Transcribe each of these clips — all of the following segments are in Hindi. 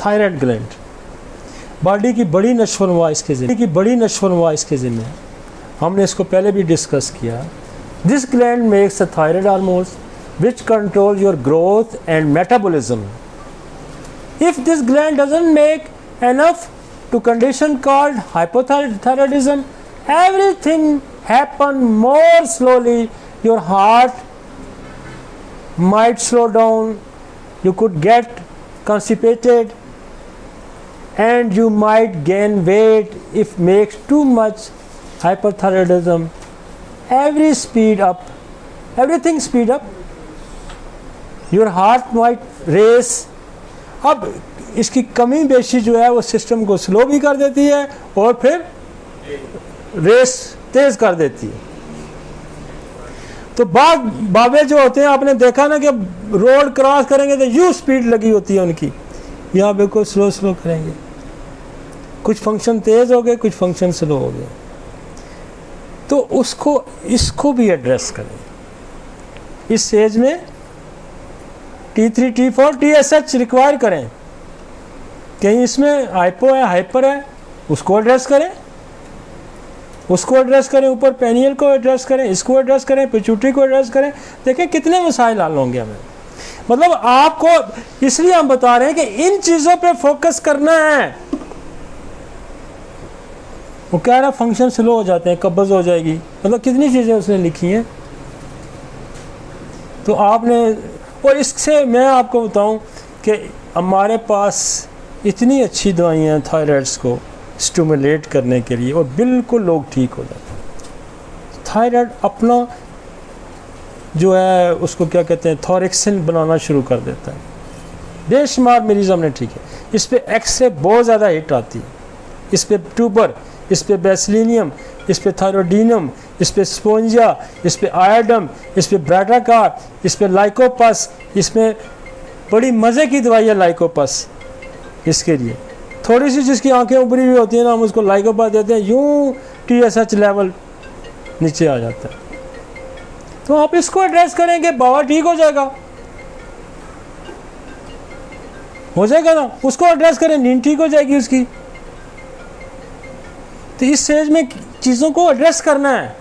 थायराइड ग्लैंड बॉडी की बड़ी नशोनुमा इसके ज़िम्मे है। हमने इसको पहले भी डिस्कस किया। This gland makes the thyroid hormones which control your growth and metabolism. If this gland doesn't make enough to condition called hypothyroidism, everything happen more slowly. Your heart might slow down, you could get constipated, and you might gain weight if makes too much hypothyroidism. Everything speed up. Your heart might race. अब इसकी कमी बेशी जो है वो सिस्टम को स्लो भी कर देती है और फिर रेस तेज कर देती है। तो बाबे जो होते हैं आपने देखा ना कि रोड क्रॉस करेंगे तो यूँ स्पीड लगी होती है उनकी, यहाँ बिल्कुल स्लो करेंगे। कुछ फंक्शन तेज हो गए, कुछ फंक्शन स्लो हो गए। तो इसको भी एड्रेस करें। इस स्टेज में T3, T4, TSH रिक्वायर करें। कहीं इसमें हाइपो है, हाइपर है, उसको एड्रेस करें, ऊपर पेनियल को एड्रेस करें, इसको एड्रेस करें, पिट्यूटरी को एड्रेस करें। देखें कितने मसाइल हल होंगे हमें। मतलब आपको इसलिए हम बता रहे हैं कि इन चीज़ों पे फोकस करना है। वो कह रहा फंक्शन स्लो हो जाते हैं, कब्ज़ हो जाएगी, मतलब कितनी चीज़ें उसने लिखी हैं। तो आपने, और इससे मैं आपको बताऊं कि हमारे पास इतनी अच्छी दवाइयाँ हैं थायराइड्स को स्टिमुलेट करने के लिए, और बिल्कुल लोग ठीक हो जाते हैं। थायराइड अपना जो है उसको क्या कहते हैं, थॉरेक्सिन बनाना शुरू कर देता है। बेशुमार मरीज़ हमने ठीक है। इस पर एक्सरे बहुत ज़्यादा हिट आती है, इस पर ट्यूबर, इस पर बेसिलिनियम, इस पर थायरोडिनम, इस पे स्पोंजिया, इस पे आयोडम, इस पे ब्राटाकार, इस पे लाइकोपस। इसमें बड़ी मज़े की दवाई है लाइकोपस। इसके लिए थोड़ी सी जिसकी आंखें उभरी हुई होती हैं ना, हम उसको लाइकोपस देते हैं, यूँ TSH लेवल नीचे आ जाता है। तो आप इसको एड्रेस करेंगे, बाबा ठीक हो जाएगा ना। उसको एड्रेस करें, नींद ठीक हो जाएगी उसकी। तो इस स्टेज में चीज़ों को एड्रेस करना है।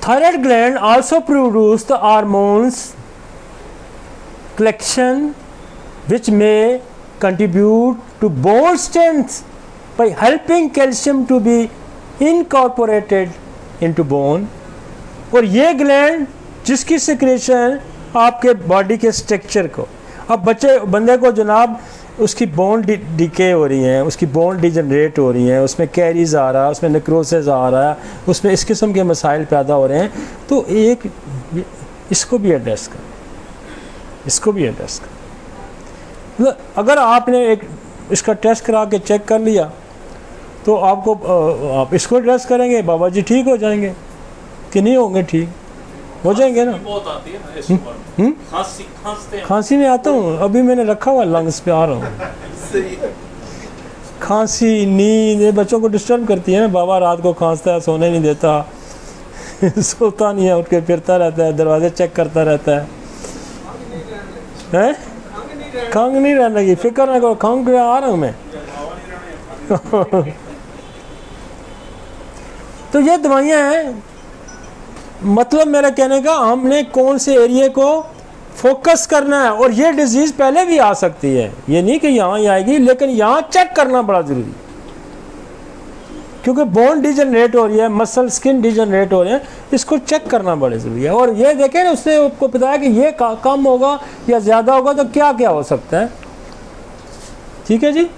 Thyroid gland also produce the hormones collection which may contribute to bone strength by helping calcium to be incorporated into bone. और ये ग्लैंड जिसकी सिक्रेशन आपके बॉडी के स्ट्रक्चर को, अब बंदे को जनाब उसकी बोन डिके हो रही हैं, उसकी बोन डिजनरेट हो रही हैं, उसमें कैरीज आ रहा है, उसमें नेक्रोसिस आ रहा है, उसमें इस किस्म के मसाइल पैदा हो रहे हैं। तो एक इसको भी एड्रेस कर, मतलब अगर आपने एक इसका टेस्ट करा के चेक कर लिया तो आपको आप इसको एड्रेस करेंगे, बाबा जी ठीक हो जाएंगे कि नहीं होंगे? ठीक हो जाएंगे ना। बहुत आती है ना खांसी में आता हूँ, अभी मैंने रखा हुआ लंग्स पे आ रहा हूँ। खांसी, नींद ये बच्चों को डिस्टर्ब करती है ना। बाबा रात को खांसता है, सोने नहीं देता सोता नहीं है, उठ के फिरता रहता है, दरवाजे चेक करता रहता है। खंघ नहीं रहने की फिक्र ना करो, खंघ आ रहा हूँ मैं तो ये दवाइयाँ हैं। मतलब मेरा कहने का, हमने कौन से एरिया को फोकस करना है। और ये डिजीज़ पहले भी आ सकती है, ये नहीं कि यहाँ ही आएगी, लेकिन यहाँ चेक करना बड़ा ज़रूरी है, क्योंकि बोन डिजनरेट हो रही है, मसल स्किन डिजनरेट हो रहे हैं, इसको चेक करना बड़ा ज़रूरी है। और ये देखें ना, उसने आपको बताया कि ये कम होगा या ज़्यादा होगा तो क्या क्या हो सकता है। ठीक है जी।